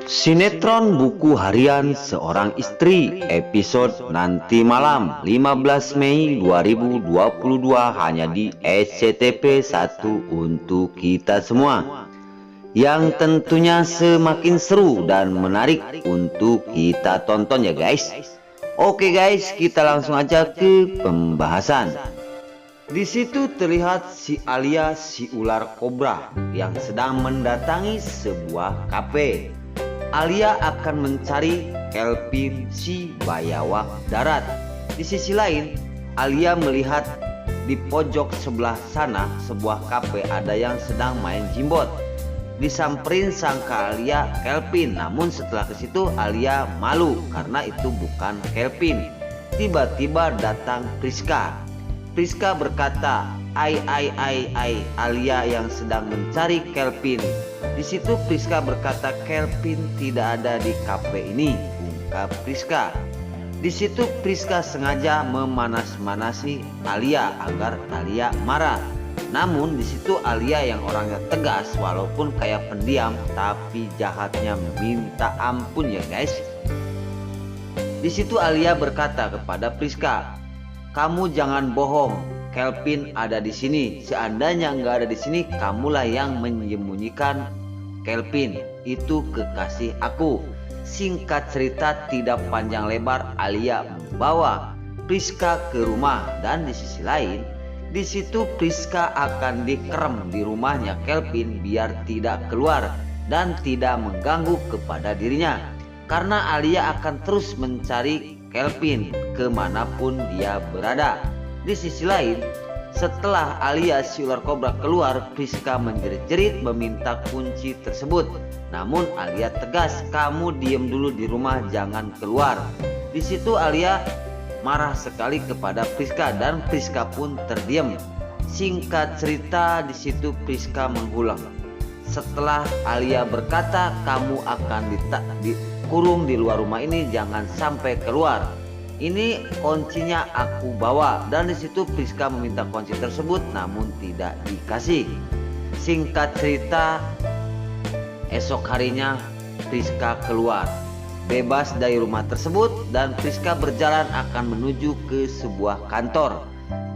Sinetron Buku Harian Seorang Istri episode nanti malam 15 Mei 2022 hanya di SCTV 1 untuk kita semua, yang tentunya semakin seru dan menarik untuk kita tonton ya guys. Oke guys, kita langsung aja ke pembahasan. Di situ terlihat si Alia, si ular kobra yang sedang mendatangi sebuah kafe. Alia akan mencari Kelvin, si bayawak darat. Di sisi lain, Alia melihat di pojok sebelah sana sebuah kafe ada yang sedang main jimbot. Disamperin sangka Alia Kelvin, namun setelah ke situ Alia malu karena itu bukan Kelvin. Tiba-tiba datang Priska. Priska berkata, "Ai, Alia yang sedang mencari Kelvin." Di situ Priska berkata, "Kelvin tidak ada di kafe ini," ungkap Priska. Di situ Priska sengaja memanas-manasi Alia agar Alia marah. Namun di situ Alia yang orangnya tegas walaupun kayak pendiam, tapi jahatnya minta ampun ya guys. Di situ Alia berkata kepada Priska, "Kamu jangan bohong. Kelvin ada di sini. Seandainya nggak ada di sini, kamulah yang menyembunyikan Kelvin. Itu kekasih aku." Singkat cerita tidak panjang lebar, Alia membawa Priska ke rumah dan di sisi lain, di situ Priska akan dikerem di rumahnya Kelvin biar tidak keluar dan tidak mengganggu kepada dirinya. Karena Alia akan terus mencari Kelvin kemanapun dia berada. Di sisi lain, setelah Alia si ular kobra keluar, Priska menjerit-jerit meminta kunci tersebut. Namun Alia tegas, "Kamu diem dulu di rumah, jangan keluar." Di situ Alia marah sekali kepada Priska dan Priska pun terdiam. Singkat cerita di situ Priska menghulang. Setelah Alia berkata, "Kamu akan dikurung di luar rumah ini, jangan sampai keluar. Ini kuncinya aku bawa." Dan di situ Priska meminta kunci tersebut namun tidak dikasih. Singkat cerita, esok harinya Priska keluar bebas dari rumah tersebut dan Priska berjalan akan menuju ke sebuah kantor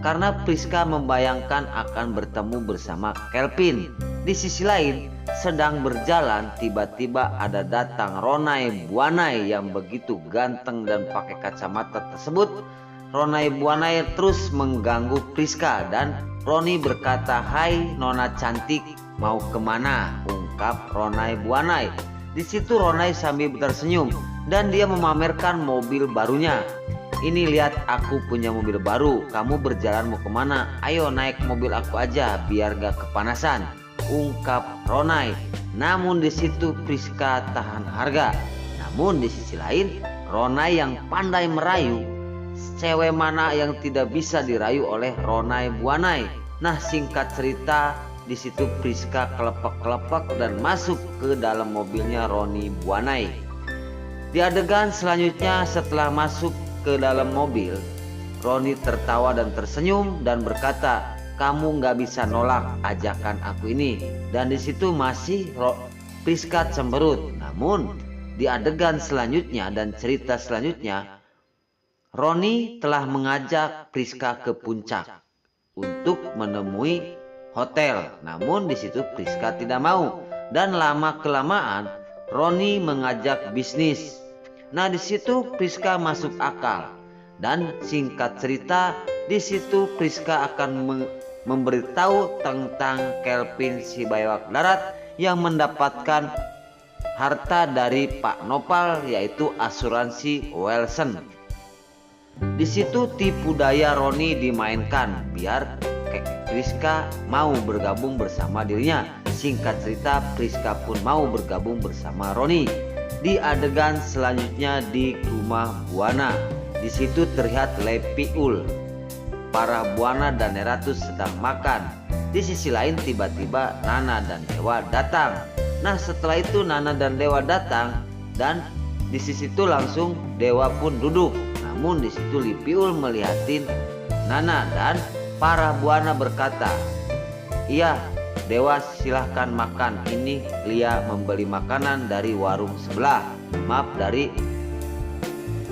karena Priska membayangkan akan bertemu bersama Kelvin. Di sisi lain, sedang berjalan tiba-tiba ada datang Ronay Buanay yang begitu ganteng dan pakai kacamata tersebut. Ronay Buanay terus mengganggu Priska dan Roni berkata, "Hai Nona cantik, mau kemana?" ungkap Ronay Buanay. Di situ Ronay sambil tersenyum dan dia memamerkan mobil barunya. "Ini lihat, aku punya mobil baru. Kamu berjalan mau kemana? Ayo naik mobil aku aja biar gak kepanasan," ungkap Ronay. Namun di situ Priska tahan harga. Namun di sisi lain, Ronay yang pandai merayu, cewek mana yang tidak bisa dirayu oleh Ronay Buanay. Nah, singkat cerita di situ Priska kelepek-kelepek dan masuk ke dalam mobilnya Roni Buanay. Di adegan selanjutnya setelah masuk ke dalam mobil, Roni tertawa dan tersenyum dan berkata, "Kamu nggak bisa nolak ajakan aku ini." Dan di situ masih Priska cemberut. Namun di adegan selanjutnya dan cerita selanjutnya, Roni telah mengajak Priska ke puncak untuk menemui hotel. Namun di situ Priska tidak mau dan lama kelamaan Roni mengajak bisnis. Nah, di situ Priska masuk akal. Dan singkat cerita, di situ Priska akan memberitahu tentang Kelvin si bayawak darat yang mendapatkan harta dari Pak Nopal, yaitu asuransi Wilson. Di situ tipu daya Roni dimainkan biar Priska mau bergabung bersama dirinya. Singkat cerita, Priska pun mau bergabung bersama Roni. Di adegan selanjutnya di rumah Buana, di situ terlihat Lepiul, para Buana dan Neratus sedang makan. Di sisi lain tiba-tiba Nana dan Dewa datang. Nah, setelah itu Nana dan Dewa datang dan di sisi itu langsung Dewa pun duduk. Namun di situ Lepiul melihatin Nana dan para Buana berkata, "Iya, Dewa silahkan makan, ini Lia membeli makanan dari warung sebelah. Maaf,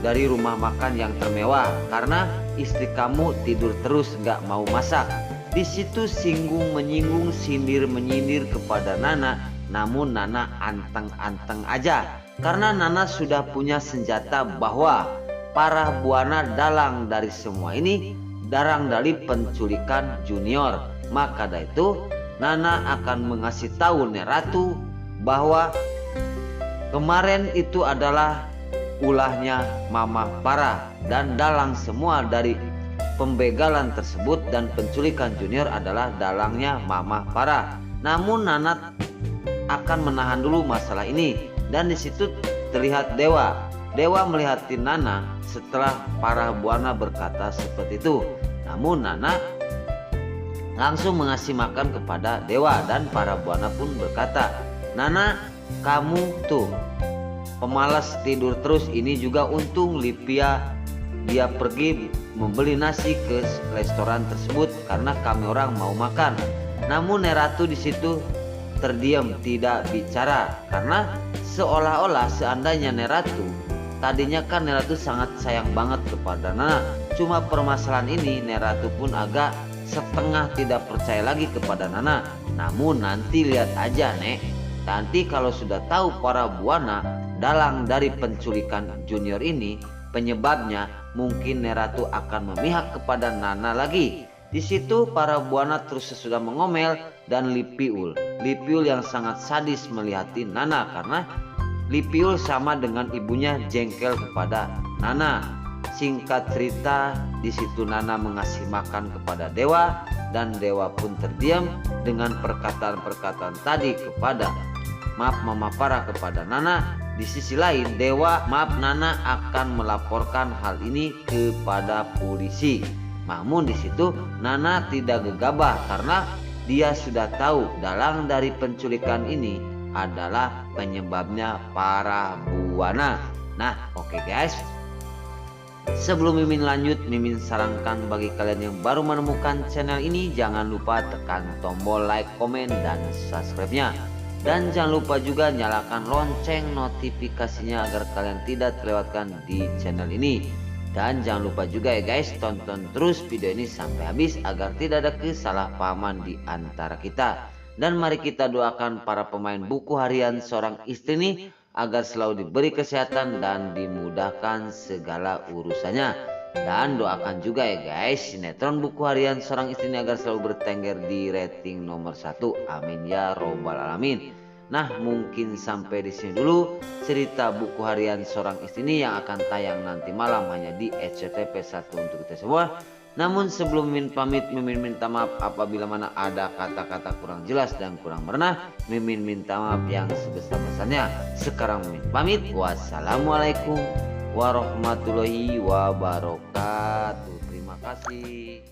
dari rumah makan yang termewah, karena istri kamu tidur terus gak mau masak. Di situ singgung menyinggung, sindir menyindir kepada Nana. Namun Nana anteng-anteng aja, karena Nana sudah punya senjata bahwa para buana dalang dari semua ini, dalang dari penculikan Junior. Maka dari itu Nana akan mengasih tahu Neratu bahwa kemarin itu adalah ulahnya Mama Farah, dan dalang semua dari pembegalan tersebut dan penculikan Junior adalah dalangnya Mama Farah. Namun Nana akan menahan dulu masalah ini, dan di situ terlihat Dewa. Dewa melihatin Nana setelah para buana berkata seperti itu. Namun Nana langsung mengasih makan kepada Dewa, dan para buana pun berkata, Nana, kamu tuh pemalas tidur terus, ini juga untung Lipia dia pergi membeli nasi ke restoran tersebut karena kami orang mau makan. Namun Neratu di situ terdiam, tidak bicara, karena seolah-olah seandainya Neratu, tadinya kan Neratu sangat sayang banget kepada Nana. Cuma permasalahan ini Neratu pun agak setengah tidak percaya lagi kepada Nana. Namun nanti lihat aja Nek, nanti kalau sudah tahu para buana dalang dari penculikan Junior ini penyebabnya, mungkin Neratu akan memihak kepada Nana lagi. Di situ para buana terus sesudah mengomel, dan Lipiul yang sangat sadis melihati Nana, karena Lipiul sama dengan ibunya jengkel kepada Nana. Singkat cerita, di situ Nana mengasih makan kepada Dewa, dan Dewa pun terdiam dengan perkataan-perkataan tadi kepada Mama Farah kepada Nana. Di sisi lain, Dewa Nana akan melaporkan hal ini kepada polisi. Namun di situ Nana tidak gegabah, karena dia sudah tahu dalang dari penculikan ini adalah penyebabnya para buana. Nah, oke guys. Sebelum Mimin lanjut, Mimin sarankan bagi kalian yang baru menemukan channel ini, jangan lupa tekan tombol like, komen, dan subscribe-nya. Dan jangan lupa juga nyalakan lonceng notifikasinya agar kalian tidak terlewatkan di channel ini. Dan jangan lupa juga ya guys, tonton terus video ini sampai habis agar tidak ada kesalahpahaman di antara kita. Dan mari kita doakan para pemain buku harian seorang istri ini agar selalu diberi kesehatan dan dimudahkan segala urusannya. Dan doakan juga ya guys, sinetron buku harian seorang istri ini agar selalu bertengger di rating nomor 1. Amin ya robbal alamin. Nah, mungkin sampai di sini dulu cerita buku harian seorang istri ini yang akan tayang nanti malam hanya di SCTP 1 untuk kita semua. Namun sebelum Mimin pamit, Mimin minta maaf apabila mana ada kata-kata kurang jelas dan kurang berkenan. Mimin minta maaf yang sebesar-besarnya. Sekarang Mimin pamit. Wassalamualaikum warahmatullahi wabarakatuh. Terima kasih.